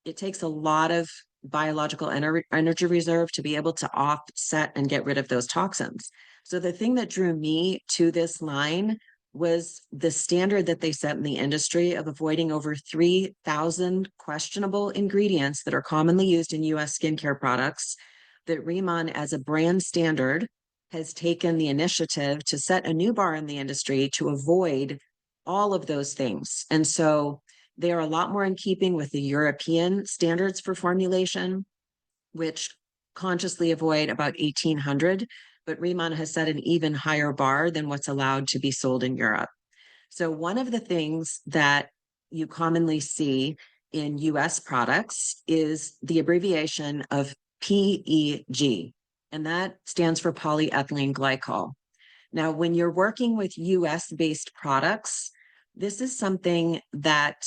it takes a lot of biological energy reserve to be able to offset and get rid of those toxins. So the thing that drew me to this line was the standard that they set in the industry of avoiding over 3,000 questionable ingredients that are commonly used in US skincare products, that Rimon as a brand standard has taken the initiative to set a new bar in the industry to avoid all of those things. And so they are a lot more in keeping with the European standards for formulation, which consciously avoid about 1,800, but Rimon has set an even higher bar than what's allowed to be sold in Europe. So one of the things that you commonly see in US products is the abbreviation of PEG, and that stands for polyethylene glycol. Now, when you're working with US-based products, this is something that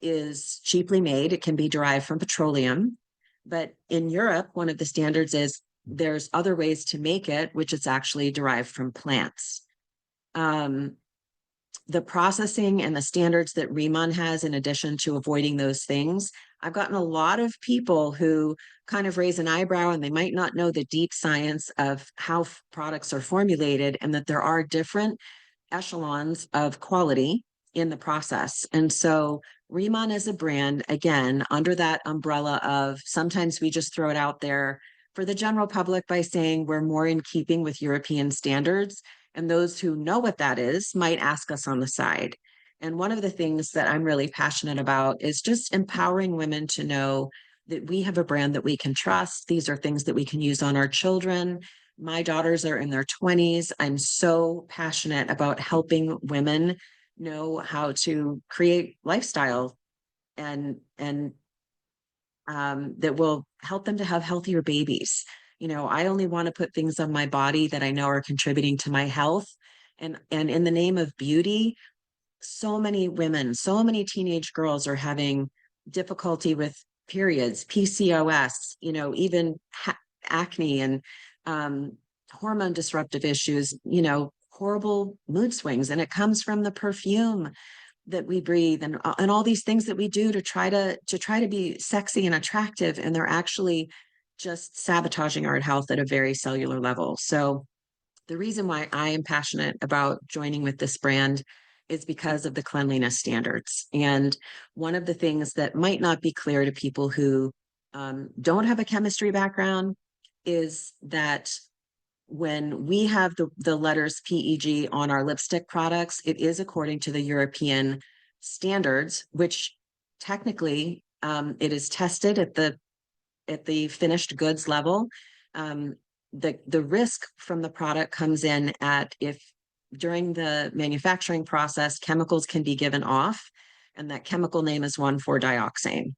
is cheaply made. It can be derived from petroleum. But in Europe, one of the standards is there's other ways to make it, which is actually derived from plants. The processing and the standards that Rimon has, in addition to avoiding those things, I've gotten a lot of people who kind of raise an eyebrow and they might not know the deep science of how products are formulated and that there are different echelons of quality in the process. And so Rimon as a brand, again, under that umbrella of sometimes we just throw it out there for the general public by saying we're more in keeping with European standards. And those who know what that is might ask us on the side. And one of the things that I'm really passionate about is just empowering women to know that we have a brand that we can trust. These are things that we can use on our children. My daughters are in their 20s. I'm so passionate about helping women know how to create lifestyle and that will help them to have healthier babies. You know, I only want to put things on my body that I know are contributing to my health. And in the name of beauty, so many women, so many teenage girls are having difficulty with periods, PCOS, you know, even acne and hormone disruptive issues, you know, horrible mood swings. And it comes from the perfume that we breathe and all these things that we do to try to be sexy and attractive. And they're actually just sabotaging our health at a very cellular level. So the reason why I am passionate about joining with this brand is because of the cleanliness standards. And one of the things that might not be clear to people who don't have a chemistry background is that when we have the letters PEG on our lipstick products, it is according to the European standards, which technically it is tested at the finished goods level. The risk from the product comes in at if during the manufacturing process, chemicals can be given off, and that chemical name is 1,4-dioxane.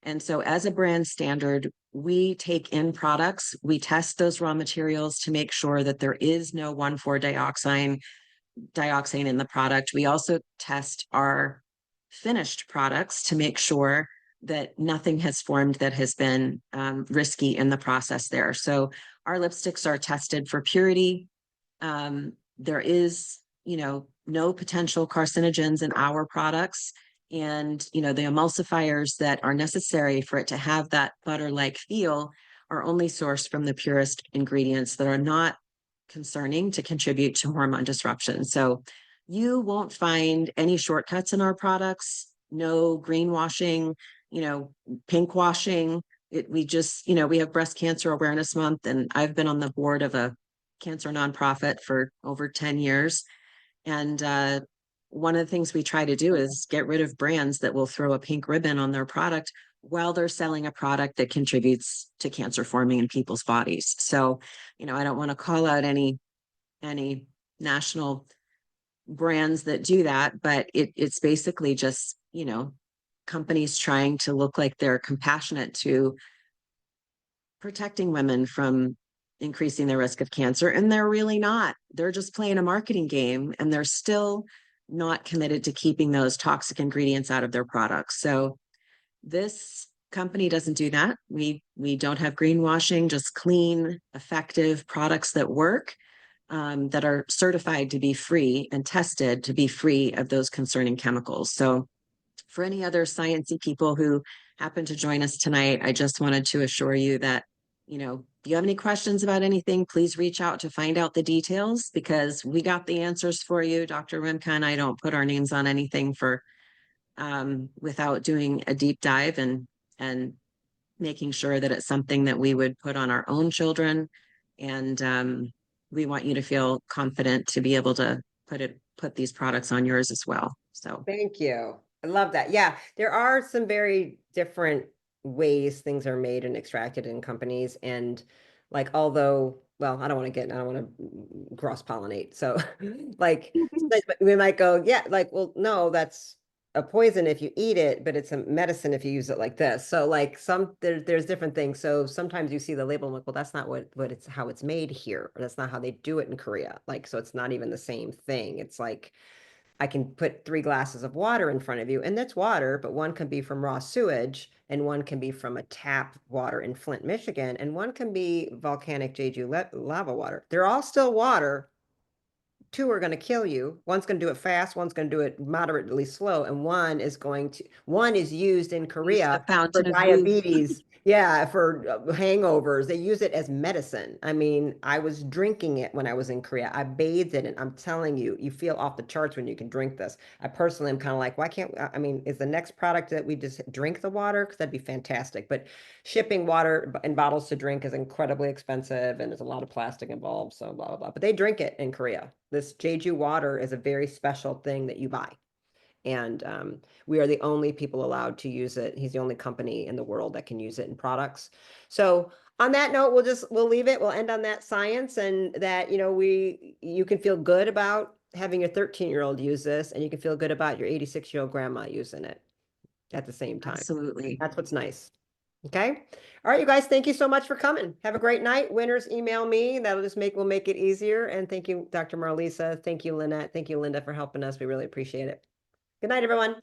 And so as a brand standard, we take in products, we test those raw materials to make sure that there is no 1,4-dioxane in the product. We also test our finished products to make sure that nothing has formed that has been risky in the process there. So our lipsticks are tested for purity. There is, you know, no potential carcinogens in our products. And, you know, the emulsifiers that are necessary for it to have that butter-like feel are only sourced from the purest ingredients that are not concerning to contribute to hormone disruption. So you won't find any shortcuts in our products, no greenwashing, you know, pink washing. We just, you know, we have Breast Cancer Awareness Month, and I've been on the board of a cancer nonprofit for over 10 years. And one of the things we try to do is get rid of brands that will throw a pink ribbon on their product while they're selling a product that contributes to cancer forming in people's bodies. So, you know, I don't want to call out any national brands that do that, but it's basically just, you know, companies trying to look like they're compassionate to protecting women from increasing their risk of cancer. And they're really not. They're just playing a marketing game, and they're still not committed to keeping those toxic ingredients out of their products. So this company doesn't do that. We don't have greenwashing, just clean, effective products that work. that are certified to be free and tested to be free of those concerning chemicals. So for any other sciencey people who happen to join us tonight, I just wanted to assure you that, you know, if you have any questions about anything, please reach out to find out the details, because we got the answers for you. Dr. Rimka and I don't put our names on anything for without doing a deep dive and making sure that it's something that we would put on our own children. And we want you to feel confident to be able to put these products on yours as well. So Thank you. I love that. Yeah, there are some very different ways things are made and extracted in companies. And like, although, well, I don't want to cross pollinate. So like, sometimes we might go, yeah, like, well, no, that's a poison if you eat it, but it's a medicine if you use it like this. So like there's different things. So sometimes you see the label and like, well, that's not what it's how it's made here, or that's not how they do it in Korea. Like, so it's not even the same thing. It's like, I can put 3 glasses of water in front of you, and that's water, but one can be from raw sewage, and one can be from a tap water in Flint, Michigan, and one can be volcanic Jeju lava water. They're all still water. 2 are going to kill you. One's going to do it fast, one's going to do it moderately slow, and one is used in the Korea for fountain of youth. diabetes. Yeah, for hangovers. They use it as medicine. I mean, I was drinking it when I was in Korea. I bathed in it. I'm telling you, you feel off the charts when you can drink this. I personally am kind of like, why can't, I mean, is the next product that we just drink the water? Because that'd be fantastic. But shipping water in bottles to drink is incredibly expensive, and there's a lot of plastic involved, so blah, blah, blah. But they drink it in Korea. This Jeju water is a very special thing that you buy. And we are the only people allowed to use it. He's the only company in the world that can use it in products. So on that note, we'll leave it. We'll end on that science, and that, you know, you can feel good about having your 13-year-old use this, and you can feel good about your 86-year-old grandma using it at the same time. Absolutely. That's what's nice. Okay. All right, you guys, thank you so much for coming. Have a great night. Winners, email me. Will make it easier. And thank you, Dr. Marlisa. Thank you, Lynette. Thank you, Linda, for helping us. We really appreciate it. Good night, everyone.